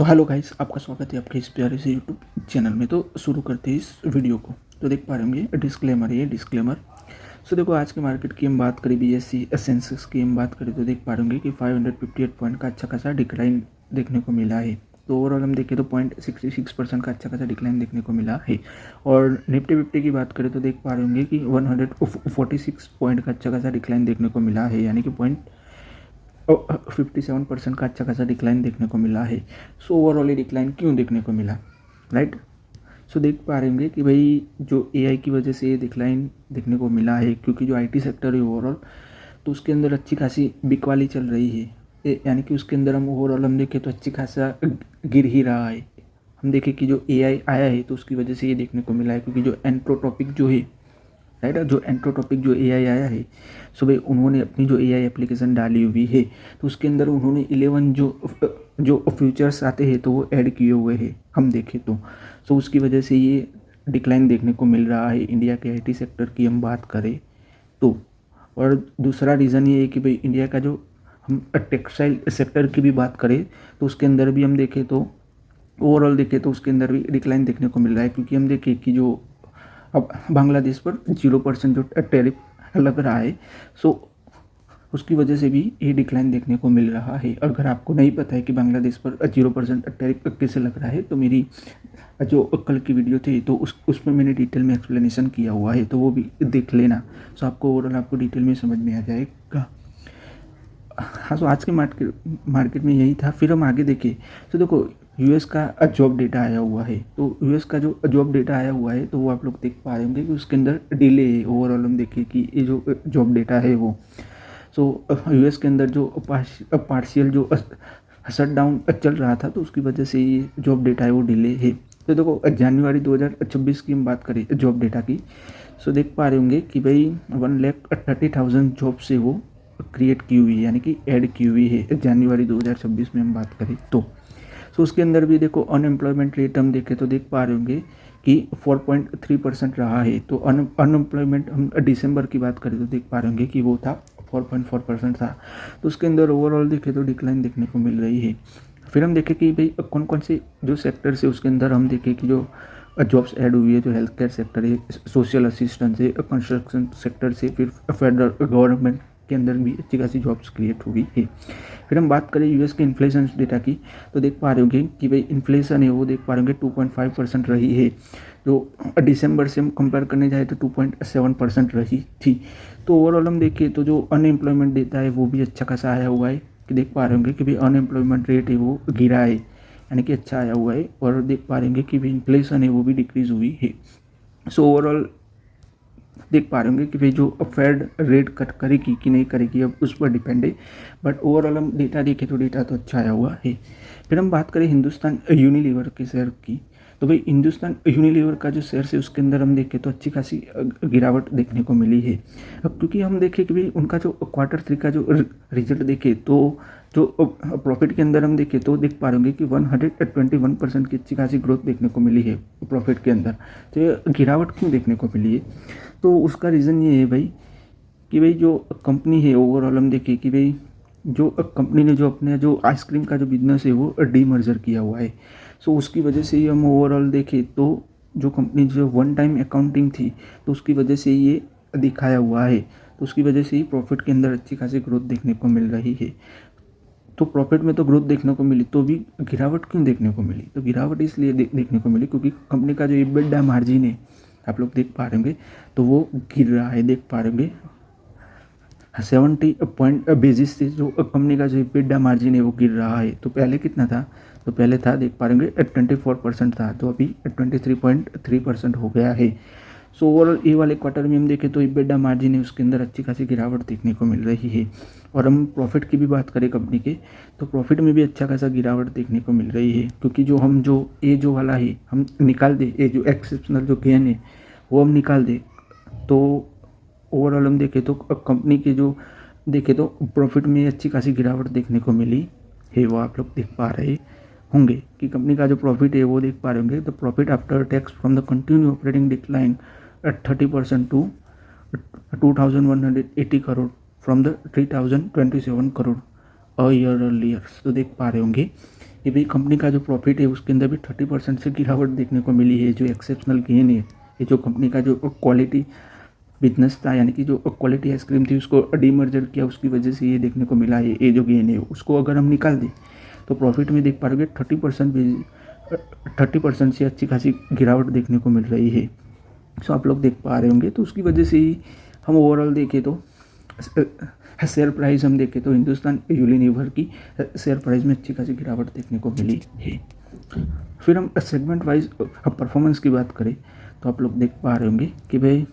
So hello guys, आपका स्वागत है आपके इस प्यारे से यूट्यूब चैनल में। तो शुरू करते हैं इस वीडियो को। तो देख पा रहे होंगे डिस्क्लेमर, ये डिस्क्लेमर। सो देखो, आज के मार्केट की हम बात करें, बीएससी सेंसेक्स की हम बात करें, तो देख पा रहे होंगे कि 558 पॉइंट का अच्छा खासा डिक्लाइन देखने को मिला है। तो ओवरऑल हम देखें तो 0.66% का अच्छा खासा डिक्लाइन देखने को मिला है। और निफ्टी फिफ्टी की बात करें तो देख पा रहे होंगे कि 146 पॉइंट का अच्छा खासा डिक्लाइन देखने को मिला है, यानी कि 57% का अच्छा खासा डिक्लाइन देखने को मिला है। सो ओवरऑल ये डिक्लाइन क्यों देखने को मिला, राइट? सो देख पा रहे होंगे कि भाई जो एआई की वजह से ये डिक्लाइन देखने को मिला है, क्योंकि जो आईटी सेक्टर है ओवरऑल, तो उसके अंदर अच्छी खासी बिकवाली चल रही है। यानी कि उसके अंदर हम ओवरऑल हम देखें तो अच्छी खासा गिर ही रहा है। हम देखें कि जो एआई आया है तो उसकी वजह से ये देखने को मिला है, क्योंकि जो एंट्रोटॉपिक जो है, राइट, जो एंट्रोटॉपिक जो एआई आया है, सो भाई उन्होंने अपनी जो एआई एप्लीकेशन डाली हुई है, तो उसके अंदर उन्होंने 11 जो फीचर्स आते हैं तो वो ऐड किए हुए हैं हम देखें तो। सो उसकी वजह से ये डिक्लाइन देखने को मिल रहा है इंडिया के आईटी सेक्टर की हम बात करें तो। और दूसरा रीज़न ये है कि भाई इंडिया का जो हम टेक्सटाइल सेक्टर की भी बात करें तो उसके अंदर भी हम देखें तो ओवरऑल देखें तो उसके अंदर भी डिक्लाइन देखने को मिल रहा है, क्योंकि हम देखें कि जो अब बांग्लादेश पर 0% जो टैरिफ लग रहा है, सो उसकी वजह से भी ये डिक्लाइन देखने को मिल रहा है। अगर आपको नहीं पता है कि बांग्लादेश पर 0% टैरिफ कैसे लग रहा है, तो मेरी जो कल की वीडियो थी तो उसमें मैंने डिटेल में एक्सप्लेनेशन किया हुआ है, तो वो भी देख लेना। सो आपको ओवरऑल आपको डिटेल में समझ में आ जाएगा। हाँ, तो आज के मार्केट में यही था। फिर हम आगे देखें तो देखो, यूएस का जॉब डेटा आया हुआ है। तो यूएस का जो जॉब डेटा आया हुआ है तो वो आप लोग देख पा रहे होंगे कि उसके अंदर डिले है। ओवरऑल हम देखें कि ये जो जॉब डेटा है वो, सो यूएस के अंदर जो पार्शियल जो शट डाउन चल रहा था, तो उसकी वजह से ये जॉब डेटा है वो डिले है। तो देखो, जनवरी 2026 की हम बात करें जॉब डेटा की, सो देख पा रहे होंगे कि भाई 1,30,000 जॉब से वो क्रिएट की हुई है, यानी कि ऐड की हुई है जनवरी 2026 में हम बात करें तो। सो उसके अंदर भी देखो, अनएम्प्लॉयमेंट रेट हम देखें तो देख पा रहे होंगे कि 4.3% रहा है। तो अनएम्प्लॉयमेंट हम दिसंबर की बात करें तो देख पा रहे होंगे कि वो था 4.4% था। तो उसके अंदर ओवरऑल देखें तो डिक्लाइन देखने को मिल रही है। फिर हम देखें कि भाई कौन कौन से जो सेक्टर से उसके अंदर हम देखें कि जो जॉब्स ऐड हुई है, जो हेल्थ केयर सेक्टर है, सोशल असिस्टेंस है, कंस्ट्रक्शन सेक्टर से, फिर फेडरल गवर्नमेंट के अंदर भी अच्छी खासी जॉब्स क्रिएट हुई है। फिर हम बात करें यूएस के इन्फ्लेशन डेटा की, तो देख पा रहे होंगे कि भाई इन्फ्लेशन है वो देख पा रहे होंगे 2.5% रही है। जो दिसंबर से हम कंपेयर करने जाए तो 2.7% रही थी। तो ओवरऑल हम देखें तो जो अनएम्प्लॉयमेंट डेटा है वो भी अच्छा खासा आया हुआ है, कि देख पा रहे होंगे कि भाई अनएम्प्लॉयमेंट रेट है वो गिरा है, यानी कि अच्छा आया हुआ है। और देख पा रहे होंगे कि भाई इन्फ्लेशन है वो भी डिक्रीज हुई है। सो ओवरऑल देख पा रहे होंगे कि भाई जो फेड रेट कट करेगी कि नहीं करेगी, अब उस पर डिपेंड है। बट ओवरऑल हम डेटा देखें तो डेटा तो अच्छा आया हुआ है। फिर हम बात करें हिंदुस्तान यूनिलीवर के शेयर की, तो भाई हिंदुस्तान यूनिलीवर का जो शेयर है उसके अंदर हम देखें तो अच्छी खासी गिरावट देखने को मिली है। अब क्योंकि हम देखें कि भाई उनका जो Q3 का जो रिजल्ट देखें तो जो प्रॉफिट के अंदर हम देखें तो देख पा रहे होंगे कि 121% की अच्छी खासी ग्रोथ देखने को मिली है प्रॉफिट के अंदर। तो ये गिरावट क्यों देखने को मिली है, तो उसका रीज़न ये है भाई कि भाई जो कंपनी है ओवरऑल हम देखें कि भाई जो कंपनी ने जो अपने जो आइसक्रीम का जो बिजनेस है वो डीमर्जर किया हुआ है। सो उसकी वजह से ही हम ओवरऑल देखें तो जो कंपनी जो वन टाइम अकाउंटिंग थी तो उसकी वजह से ये दिखाया हुआ है। तो उसकी वजह से ही प्रॉफिट के अंदर अच्छी खासी ग्रोथ देखने को मिल रही है। तो प्रॉफिट में तो ग्रोथ देखने को मिली, तो भी गिरावट क्यों देखने को मिली, तो गिरावट इसलिए देखने को मिली क्योंकि कंपनी का जो EBITDA मार्जिन है आप लोग देख पा रहे होंगे तो वो गिर रहा है। देख पा रहे होंगे 70 पॉइंट बेसिस से जो कंपनी का जो EBITDA मार्जिन है वो गिर रहा है। तो पहले कितना था, तो पहले था देख पा रहे होंगे 24% था, तो अभी 23.3% हो गया है। सो ओवरऑल ये वाले क्वार्टर में हम देखें तो EBITDA मार्जिन है उसके अंदर अच्छी खासी गिरावट देखने को मिल रही है। और हम प्रॉफिट की भी बात करें कंपनी के, तो प्रॉफिट में भी अच्छा खासा गिरावट देखने को मिल रही है, क्योंकि जो हम जो ये जो वाला है हम निकाल दे, ये जो एक्सेप्शनल जो गेन है वो हम निकाल दे, तो ओवरऑल हम देखें तो कंपनी के जो देखें तो प्रॉफिट में अच्छी खासी गिरावट देखने को मिली है। वो आप लोग देख पा रहे होंगे कि कंपनी का जो प्रॉफिट है वो देख पा रहे होंगे, the profit after tax from the continue operating decline 30% to 2,180 crore from the 3,027 crore a year earlier. तो देख पा रहे होंगे कि भाई कंपनी का जो प्रॉफिट है उसके अंदर भी 30% से गिरावट देखने को मिली है। जो एक्सेप्शनल गेन है, ये जो कंपनी का जो क्वालिटी बिजनेस था, यानी कि जो क्वालिटी आइसक्रीम थी उसको डीमर्जर किया, उसकी वजह से ये देखने को मिला है। ये जो गेन है उसको अगर हम निकाल दें तो प्रॉफिट में देख पा रहे 30% से अच्छी खासी गिरावट देखने को मिल रही है। सो आप लोग देख पा रहे होंगे। तो उसकी वजह से ही हम ओवरऑल देखें तो शेयर प्राइस हम देखें तो हिंदुस्तान यूनिलीवर की शेयर प्राइस में अच्छी खासी गिरावट देखने को मिली है। फिर हम सेगमेंट वाइज परफॉर्मेंस की बात करें तो आप लोग देख पा रहे होंगे कि भाई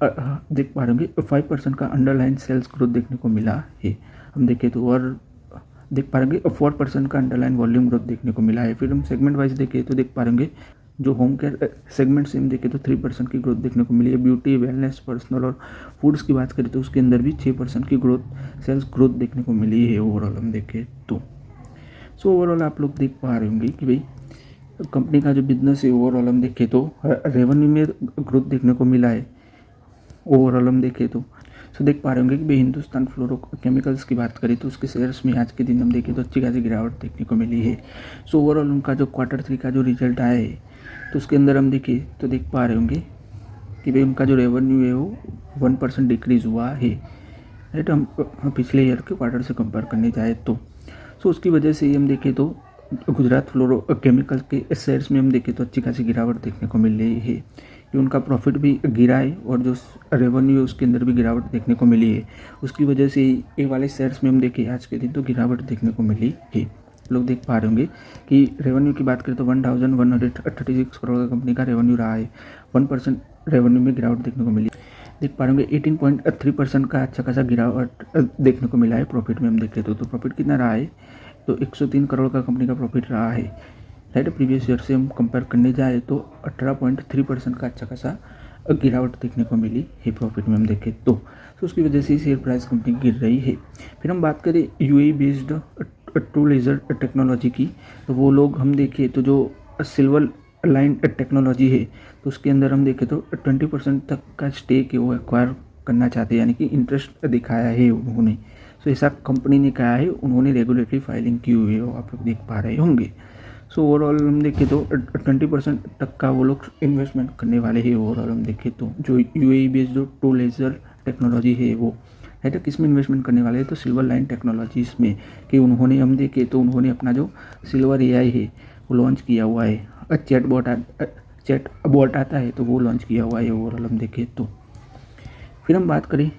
5% का अंडरलाइन सेल्स ग्रोथ देखने को मिला है। हम देखें तो और देख पा रहे होंगे 4% का अंडरलाइन वॉल्यूम ग्रोथ देखने को मिला है। फिर हम सेगमेंट वाइज देखें तो देख पा रहे होंगे जो होम केयर सेगमेंट से हम देखें तो 3% की ग्रोथ देखने को मिली है। ब्यूटी, वेलनेस, पर्सनल और फूड्स की बात करें तो उसके अंदर भी 6% की सेल्स ग्रोथ देखने को मिली है ओवरऑल हम देखें तो। सो ओवरऑल आप लोग देख पा रहे होंगे कि भाई कंपनी का जो बिजनेस है ओवरऑल हम देखें तो रेवेन्यू में ग्रोथ देखने को मिला है ओवरऑल हम देखें तो। सो देख पा रहे होंगे कि भाई हिंदुस्तान फ्लोरोकेमिकल्स की बात करें तो उसके शेयर्स में आज के दिन हम देखें तो अच्छी खासी गिरावट देखने को मिली है। सो ओवरऑल उनका जो Q3 का जो रिजल्ट आया है तो उसके अंदर हम देखें तो देख पा रहे होंगे कि भाई उनका जो रेवेन्यू है वो 1% डिक्रीज़ हुआ है, राइट। हम पिछले ईयर के क्वार्टर से कंपेयर करने जाए तो। सो उसकी वजह से हम देखें तो गुजरात फ्लोरोकेमिकल्स के शेयर्स में हम देखें तो अच्छी खासी गिरावट देखने को मिल रही है कि उनका प्रॉफिट भी गिरा है और जो रेवेन्यू है उसके अंदर भी गिरावट देखने को मिली है। उसकी वजह से ये वाले शेयर्स में हम देखें आज के दिन तो गिरावट देखने को मिली है। लोग देख पा रहे होंगे कि रेवेन्यू की बात करें तो 1136 करोड़ का कंपनी का रेवेन्यू रहा है। 1% रेवेन्यू में गिरावट देखने को मिली। देख पा रहे होंगे 18.3% का अच्छा खासा गिरावट देखने को मिला है प्रॉफिट में हम देखें तो प्रॉफिट कितना रहा है तो 103 करोड़ का कंपनी का प्रॉफिट रहा है, राइट। प्रीवियस ईयर से हम कंपेयर करने जाए तो 18.3% का अच्छा खासा गिरावट देखने को मिली है प्रॉफिट में हम देखें तो। उसकी वजह से शेयर प्राइस कंपनी गिर रही है। फिर हम बात करें UAE based true laser technology की तो वो लोग हम देखें तो जो सिल्वर लाइन टेक्नोलॉजी है तो उसके अंदर हम देखें तो 20% तक का स्टेक है वो एक्वायर करना चाहते हैं, यानी कि इंटरेस्ट दिखाया है उन्होंने। सो ऐसा कंपनी ने कहा है, उन्होंने रेगुलेटरी फाइलिंग की हुई है, वो आप लोग देख पा रहे होंगे। सो ओवरऑल हम देखें तो 20% तक का वो लोग इन्वेस्टमेंट करने वाले हैं ओवरऑल हम देखें तो। जो यूएई बेस्ड जो ट्रू लेज़र टेक्नोलॉजी है वो है तो किस में इन्वेस्टमेंट करने वाले हैं तो सिल्वर लाइन टेक्नोलॉजीज़ में, कि उन्होंने हम देखें तो उन्होंने अपना जो सिल्वर एआई है वो लॉन्च किया हुआ है। चैट बॉट आता है तो वो लॉन्च किया हुआ है ओवरऑल हम देखें तो। फिर हम बात करें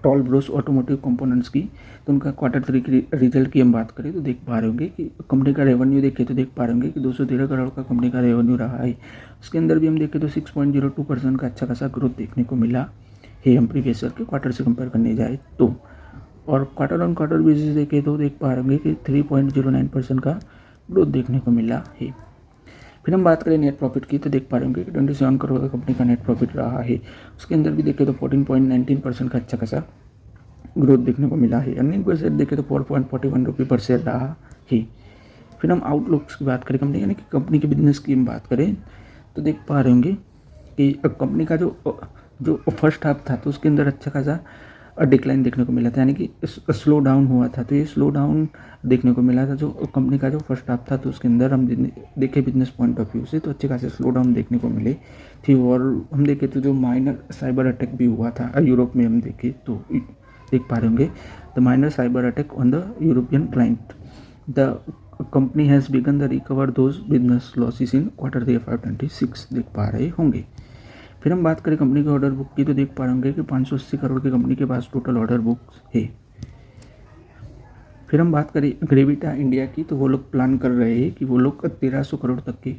टॉल ब्रोस ऑटोमोटिव कंपोनेंट्स की तो उनका Q3 की रिजल्ट की हम बात करें तो देख पा रहे होंगे कि कंपनी का रेवेन्यू देखें तो देख पा रहे होंगे कि 213 करोड़ का कंपनी का रेवेन्यू रहा है। उसके अंदर भी हम देखें तो 6.02% का अच्छा खासा ग्रोथ देखने को मिला है हम प्रीवियस ईयर के क्वार्टर से कंपेयर करने जाए तो। और क्वार्टर ऑन क्वार्टर बेसिस देखें तो देख पा रहे होंगे कि 3.09% का ग्रोथ देखने को मिला है। फिर हम बात करें नेट प्रॉफिट की तो देख पा रहे होंगे कि 27 करोड़ का कंपनी का नेट प्रॉफिट रहा है। उसके अंदर भी देखें तो 14.19% का अच्छा खासा ग्रोथ देखने को मिला है। अर्निंग पर शेयर देखें तो 4.41 रुपये पर शेयर रहा है। फिर हम आउटलुक्स की बात करें कंपनी, यानी कि कंपनी के बिजनेस की हम बात करें तो देख पा रहे होंगे कि कंपनी का जो फर्स्ट हाफ था तो उसके अंदर अच्छा खासा डिक्लाइन देखने को मिला था, यानी कि स्लो डाउन हुआ था। तो ये स्लो डाउन देखने को मिला था जो कंपनी का जो फर्स्ट हाफ था तो उसके अंदर हम देखे बिजनेस पॉइंट ऑफ व्यू से तो अच्छे खासे स्लो डाउन देखने को मिले थी। और हम देखें तो जो माइनर साइबर अटैक भी हुआ था यूरोप में हम देखें तो देख पा रहे होंगे the minor cyber attack on the European client, the company has begun the recover those business losses in Q3 FY26 देख पा रहे होंगे। फिर हम बात करें कंपनी के ऑर्डर बुक की तो देख पा रहे होंगे कि 580 करोड़ की कंपनी के पास टोटल ऑर्डर बुक्स है। फिर हम बात करें ग्रेविटा इंडिया की तो वो लोग प्लान कर रहे हैं कि वो लोग 1300 करोड़ तक की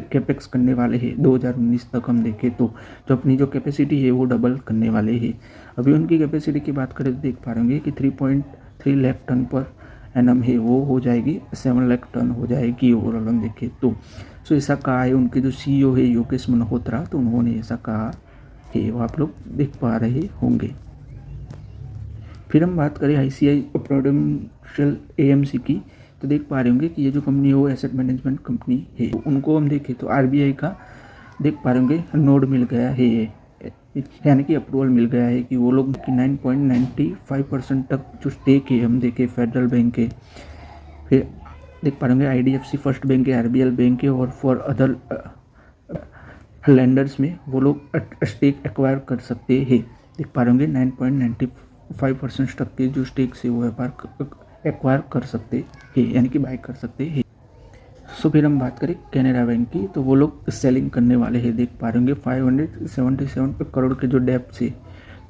कैपेक्स करने वाले हैं 2019 तक हम देखें तो। जो अपनी जो कैपेसिटी है वो डबल करने वाले हैं। अभी उनकी कैपेसिटी की बात करें तो देख पा रहे होंगे कि 3.3 लाख टन पर एनम है वो हो जाएगी 7 लाख टन हो जाएगी ओवरऑल हम देखें तो। सो ऐसा कहा है उनके जो CEO है योगेश मल्होत्रा, तो उन्होंने ऐसा कहा है, वो आप लोग देख पा रहे होंगे। फिर हम बात करें ICICI प्रूडेंशियल AMC की तो देख पा रहे होंगे कि ये जो कंपनी है वो एसेट मैनेजमेंट कंपनी है। उनको हम देखें तो RBI का देख पा रहे होंगे नोड मिल गया है, यानी कि अप्रूवल मिल गया है कि वो लोग 9.95% तक जो स्टेक है हम देखें फेडरल बैंक के। फिर देख पा रहे होंगे IDFC फर्स्ट बैंक है, RBL बैंक है और फॉर अदर लैंडर्स में वो लोग स्टेक एक्वायर कर सकते हैं। देख पा रहे होंगे 9.95% स्टॉक के जो स्टेक से वो व्यापार एक्वायर कर सकते हैं, यानी कि बाय कर सकते हैं। सो फिर हम बात करें कैनरा बैंक की, तो वो लोग सेलिंग करने वाले हैं। देख पा रहे होंगे 577 करोड़ के जो डेप्ट से,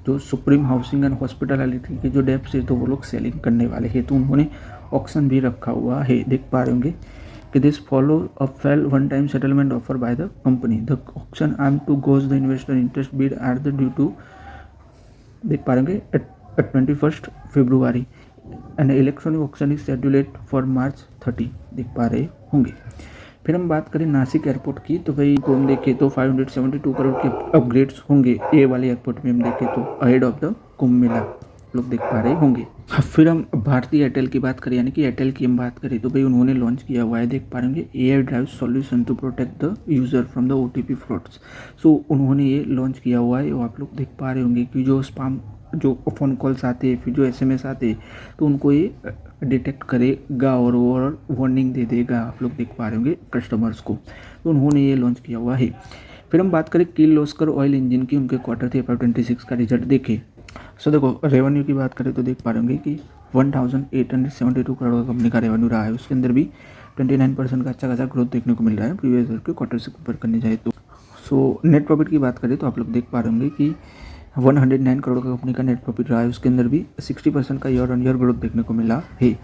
जो सुप्रीम हाउसिंग एंड हॉस्पिटलिटी के जो डेप्ट से, तो वो लोग सेलिंग करने वाले हैं। तो उन्होंने ऑक्शन भी रखा हुआ है। देख पा रहे होंगे कि this follow a fail one time settlement offer by the company, the auction arm to goes the investor interest bid are the due to, देख पा रहे होंगे 21 February and electronic auction is scheduled for March 30, देख पा रहे होंगे। फिर हम बात करें नासिक एयरपोर्ट की, तो भाई को हम देखें तो 572 करोड़ के अपग्रेड्स होंगे ए वाले एयरपोर्ट में। हम देखें तो ahead of the Kumbh Mela लोग देख पा रहे होंगे। फिर हम भारतीय एयरटेल की बात करें, यानी कि एयरटेल की हम बात करें, तो भाई उन्होंने लॉन्च किया हुआ है, देख पा रहे होंगे AI drive solution to protect the user from the OTP frauds. So उन्होंने ये लॉन्च किया हुआ है और आप लोग देख पा रहे होंगे कि जो स्पैम, जो फ़ोन कॉल्स आते हैं, फिर जो SMS आते हैं, तो उनको ये डिटेक्ट करेगा और वार्निंग दे देगा। आप लोग देख पा रहे होंगे कस्टमर्स को, तो उन्होंने ये लॉन्च किया हुआ है। फिर हम बात करें किर्लोस्कर ऑयल इंजन की, उनके क्वार्टर 3 FY26 का रिजल्ट देखें। सो देखो रेवेन्यू की बात करें तो देख पा रहे होंगे कि 1872 करोड़ का कंपनी का रेवेन्यू रहा है। उसके अंदर भी 29% का अच्छा खासा ग्रोथ देखने को मिल रहा है प्रीवियस ईयर के क्वार्टर से कंपेयर करने जाए तो। सो नेट प्रॉफिट की बात करें तो आप लोग देख पा रहे होंगे कि 109 करोड़ का कंपनी का नेट प्रॉफिट रहा है। उसके अंदर भी 60% का ईयर ऑन ईयर ग्रोथ देखने को मिला है।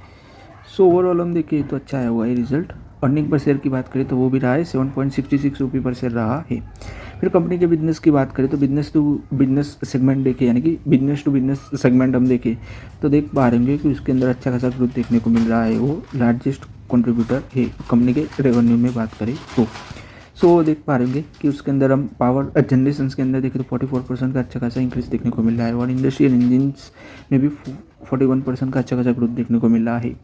सो ओवरऑल हम देखें तो अच्छा आया हुआ है रिजल्ट। अर्निंग पर शेयर की बात करें तो वो भी रहा है 7.66 रुपये पर शेयर रहा है। फिर कंपनी के बिजनेस की बात करें तो बिजनेस टू बिजनेस सेगमेंट देखें, यानी कि बिजनेस टू बिजनेस सेगमेंट हम देखें तो देख पा रहे होंगे कि उसके अंदर अच्छा खासा ग्रोथ देखने को मिल रहा है। वो लार्जेस्ट कंट्रीब्यूटर है कंपनी के रेवेन्यू में बात करें तो। सो देख पा रहे होंगे कि उसके अंदर हम पावर जनरेशन के अंदर देखें तो 44% का अच्छा खासा इंक्रीज देखने को मिल रहा है और इंडस्ट्रियल इंजिन्स में भी 41% का अच्छा खासा ग्रोथ देखने को मिल रहा है।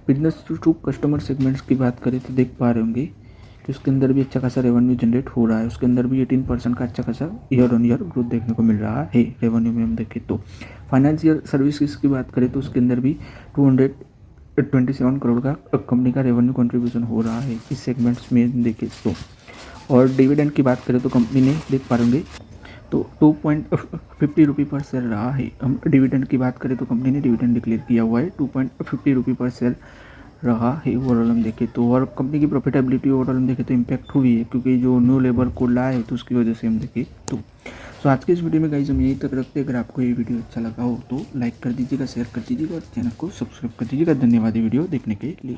बिजनेस टू कस्टमर सेगमेंट्स की बात करें तो देख पा रहे होंगे कि उसके अंदर भी अच्छा खासा रेवेन्यू जनरेट हो रहा है। उसके अंदर भी 18% का अच्छा खासा ईयर ऑन ईयर ग्रोथ देखने को मिल रहा है रेवेन्यू में हम देखें तो। फाइनेंशियल सर्विसेज की बात करें तो उसके अंदर भी 227 करोड़ का कंपनी का रेवेन्यू कंट्रीब्यूशन हो रहा है इस सेगमेंट्स में देखें तो। और डिविडेंड की बात करें तो कंपनी ने देख पा रहे होंगे तो 2.50 रुपये पर शेयर रहा है। हम डिविडेंड की बात करें तो कंपनी ने डिविडेंड डिक्लेयर किया हुआ है 2.50 रुपये पर शेयर रहा है ओवरऑल हम देखें तो। और कंपनी की प्रॉफिटेबिलिटी ओवरऑल हम देखें तो इम्पैक्ट हुई है क्योंकि जो न्यू लेबर कोड लाया है तो उसकी वजह से हम देखें तो। सो आज के इस वीडियो में गाइस हम यहीं तक रखते हैं। अगर आपको ये वीडियो अच्छा लगा हो तो लाइक कर दीजिएगा, शेयर कर दीजिएगा और चैनल को सब्सक्राइब कर दीजिएगा। धन्यवाद ये वीडियो देखने के लिए।